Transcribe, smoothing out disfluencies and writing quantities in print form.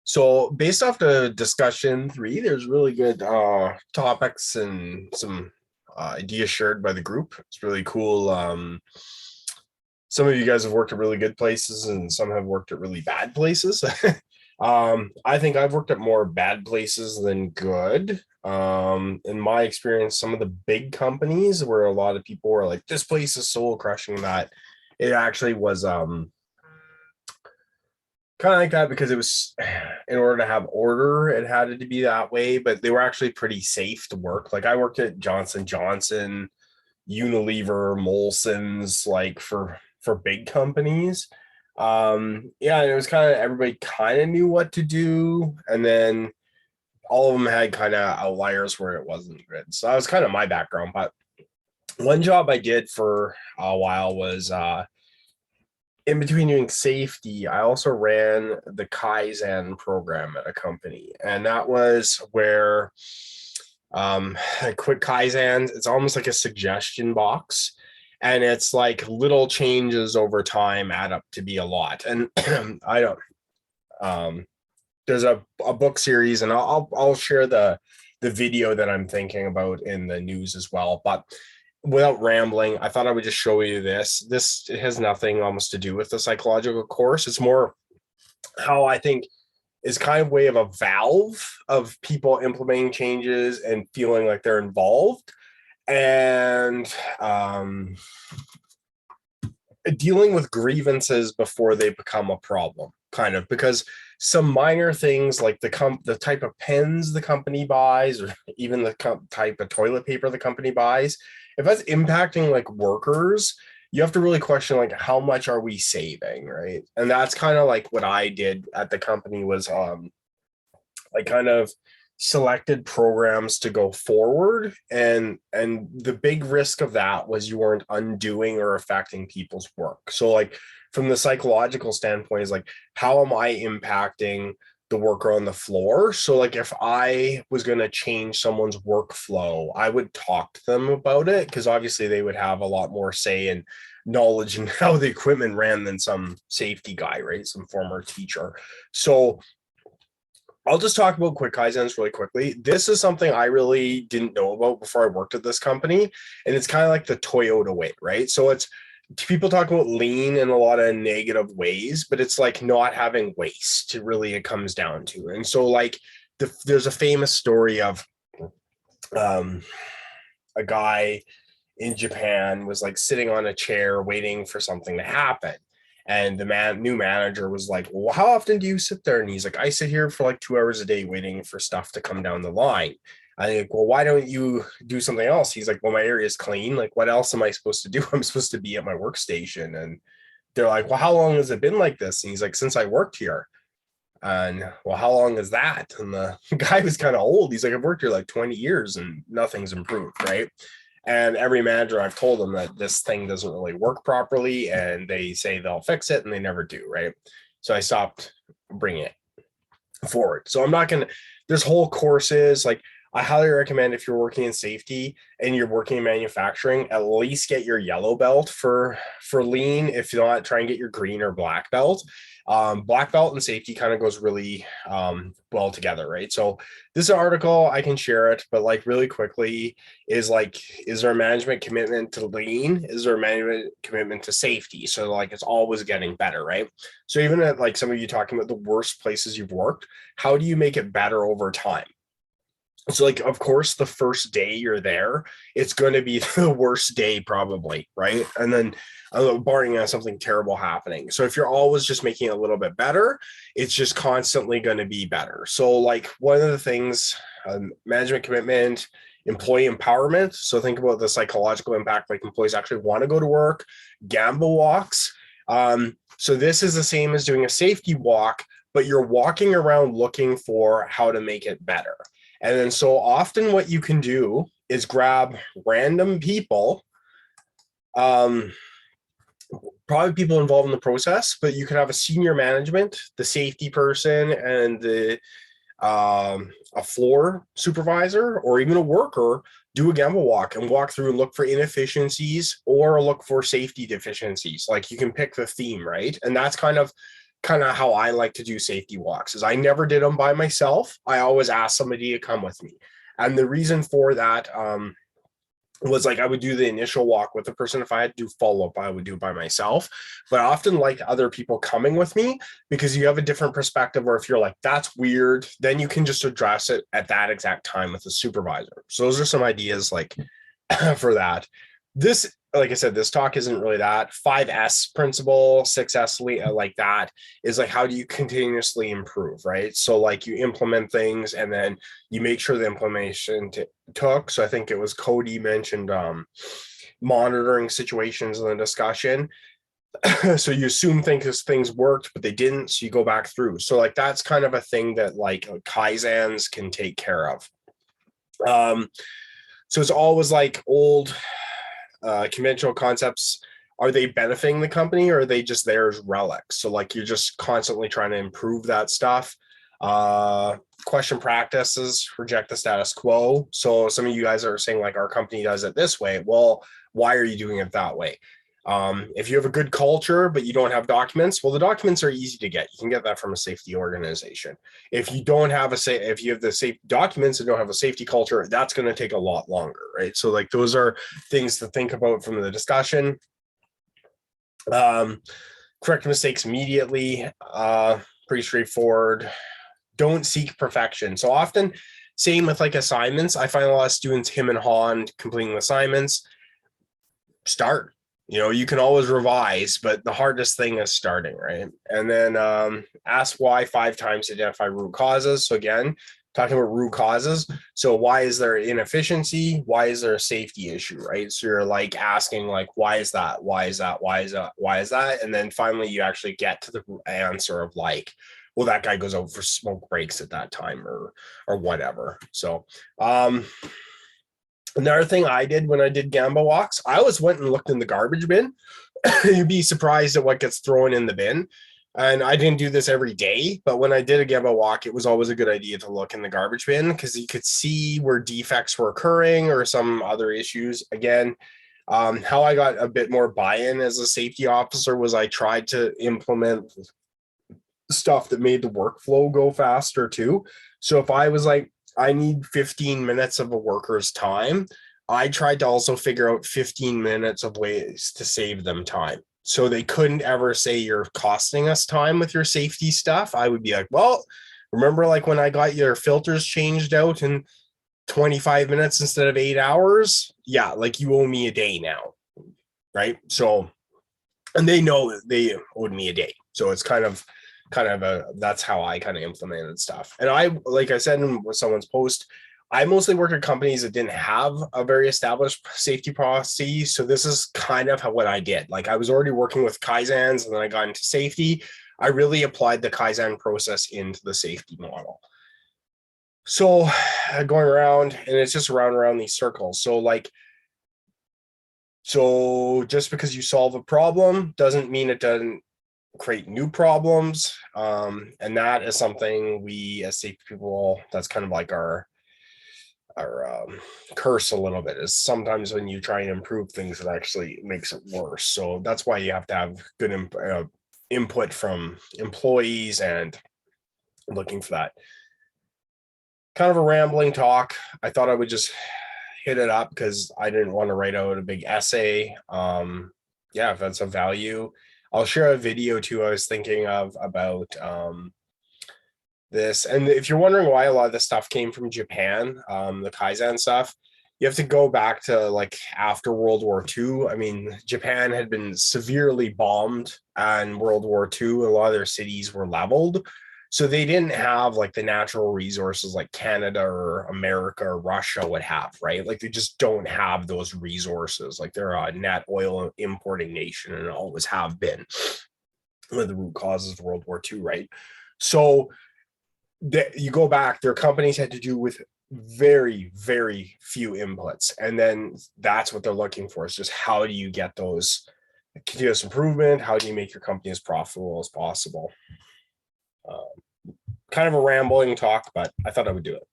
So based off the discussion three, there's really good topics and some ideas shared by the group. It's really cool. Some of you guys have worked at really good places and some have worked at really bad places. I think I've worked at more bad places than good. In my experience, some of the big companies where a lot of people were like, this place is soul crushing, that it actually was kind of like that because it was, in order to have order, it had to be that way, but they were actually pretty safe to work. Like I worked at Johnson, Unilever, Molson's, like for big companies. Yeah, and it was kind of, everybody kind of knew what to do, and then all of them had kind of outliers where it wasn't good. So that was kind of my background. But one job I did for a while was in between doing safety, I also ran the Kaizen program at a company. And that was where quick Kaizens, it's almost like a suggestion box. And it's like little changes over time add up to be a lot. And I don't, there's a book series, and I'll share the video that I'm thinking about in the news as well. But without rambling, I thought I would just show you this. This has nothing almost to do with the psychological course. It's more how I think is kind of way of a valve of people implementing changes and feeling like they're involved, and dealing with grievances before they become a problem, kind of, because some minor things like the type of pens the company buys, or even the type of toilet paper the company buys, if that's impacting like workers, you have to really question like how much are we saving, right? And that's kind of like what I did at the company was like kind of selected programs to go forward, and the big risk of that was you weren't undoing or affecting people's work. So like from the psychological standpoint is like, how am I impacting the worker on the floor? So like if I was going to change someone's workflow, I would talk to them about it, because obviously they would have a lot more say and knowledge in how the equipment ran than some safety guy, right? Some former teacher. So I'll just talk about quick Kaizens really quickly. This is something I really didn't know about before I worked at this company. And it's kind of like the Toyota way, right? So it's, people talk about lean in a lot of negative ways, but it's like not having waste, really, it comes down to. And so like there's a famous story of um, a guy in Japan was like sitting on a chair waiting for something to happen. And the new manager was like, well, how often do you sit there? And he's like, I sit here for like 2 hours a day waiting for stuff to come down the line. I think, well, why don't you do something else? He's like, well, my area is clean. Like, what else am I supposed to do? I'm supposed to be at my workstation. And they're like, well, how long has it been like this? And he's like, since I worked here. And well, how long is that? And the guy was kind of old. He's like, I've worked here like 20 years and nothing's improved, right? And every manager, I've told them that this thing doesn't really work properly, and they say they'll fix it and they never do, right? So I stopped bringing it forward. So I'm not going to, there's whole courses, like I highly recommend, if you're working in safety and you're working in manufacturing, at least get your yellow belt for lean. If you not, try and get your green or black belt. Black belt and safety kind of goes really well together, right? So this is an article, I can share it, but like really quickly is like, is there a management commitment to lean? Is there a management commitment to safety? So like it's always getting better, right? So even at like some of you talking about the worst places you've worked, how do you make it better over time? So like, of course, the first day you're there, it's going to be the worst day probably, right? And then barring something terrible happening. So if you're always just making it a little bit better, it's just constantly going to be better. So like one of the things, management commitment, employee empowerment. So think about the psychological impact, like employees actually want to go to work, gamble walks. So this is the same as doing a safety walk, but you're walking around looking for how to make it better. And then so often what you can do is grab random people, probably people involved in the process, but you could have a senior management, the safety person, and the a floor supervisor or even a worker do a gamble walk and walk through and look for inefficiencies or look for safety deficiencies. Like you can pick the theme, right? And that's kind of kind of how I like to do safety walks is I never did them by myself. I always asked somebody to come with me. And the reason for that was like I would do the initial walk with the person. If I had to do follow-up, I would do it by myself. But I often like other people coming with me because you have a different perspective, or if you're like, that's weird, then you can just address it at that exact time with the supervisor. So those are some ideas like for that. This, like I said, this talk isn't really that. 5S principle, 6S like that is like, how do you continuously improve, right? So like you implement things and then you make sure the implementation took. So I think it was Cody mentioned monitoring situations in the discussion. So you assume things worked, but they didn't. So you go back through. So like that's kind of a thing that like Kaizens can take care of. So it's always like old conventional concepts. Are they benefiting the company, or are they just there as relics? So like you're just constantly trying to improve that stuff. Question practices, reject the status quo. So some of you guys are saying like our company does it this way. Well, why are you doing it that way? If you have a good culture, but you don't have documents, well, the documents are easy to get. You can get that from a safety organization. If you don't have if you have the safe documents and don't have a safety culture, that's going to take a lot longer, right? So like those are things to think about from the discussion. Correct mistakes immediately. Pretty straightforward. Don't seek perfection. So often, same with like assignments, I find a lot of students him and haw completing assignments. Start. You can always revise, but the hardest thing is starting, right? And then ask why 5 times to identify root causes. So again, talking about root causes. So why is there inefficiency? Why is there a safety issue, right? So you're like asking like, why is that? Why is that? Why is that? Why is that? And then finally you actually get to the answer of like, well, that guy goes out for smoke breaks at that time or whatever. So another thing I did when I did Gamba walks, I always went and looked in the garbage bin. You'd be surprised at what gets thrown in the bin. And I didn't do this every day, but when I did a Gamba walk, it was always a good idea to look in the garbage bin because you could see where defects were occurring or some other issues. Again, how I got a bit more buy-in as a safety officer was I tried to implement stuff that made the workflow go faster too. So if I was like, I need 15 minutes of a worker's time, I tried to also figure out 15 minutes of ways to save them time. So they couldn't ever say you're costing us time with your safety stuff. I would be like, well, remember like when I got your filters changed out in 25 minutes instead of 8 hours? Yeah, like you owe me a day now, right? So, and they know they owed me a day. So it's kind of that's how I kind of implemented stuff. And I, like I said in someone's post, I mostly worked at companies that didn't have a very established safety policy. So this is kind of what I did. Like I was already working with Kaizens and then I got into safety. I really applied the Kaizen process into the safety model. So going around, and it's just around these circles. So just because you solve a problem doesn't mean it doesn't create new problems. And that is something we as safety people, that's kind of like our curse a little bit, is sometimes when you try and improve things, it actually makes it worse. So that's why you have to have good input from employees and looking for that. Kind of a rambling talk. I thought I would just hit it up because I didn't want to write out a big essay. Yeah, if that's of value. I'll share a video too I was thinking of about this. And if you're wondering why a lot of this stuff came from Japan, the Kaizen stuff, you have to go back to like after World War II. I mean, Japan had been severely bombed in World War II. A lot of their cities were leveled. So they didn't have like the natural resources like Canada or America or Russia would have, right? Like they just don't have those resources. Like they're a net oil importing nation and always have been. One of the root causes of World War II, right? So you go back, their companies had to do with very, very few inputs. And then that's what they're looking for, is just how do you get those continuous improvement? How do you make your company as profitable as possible? Kind of a rambling talk, but I thought I would do it.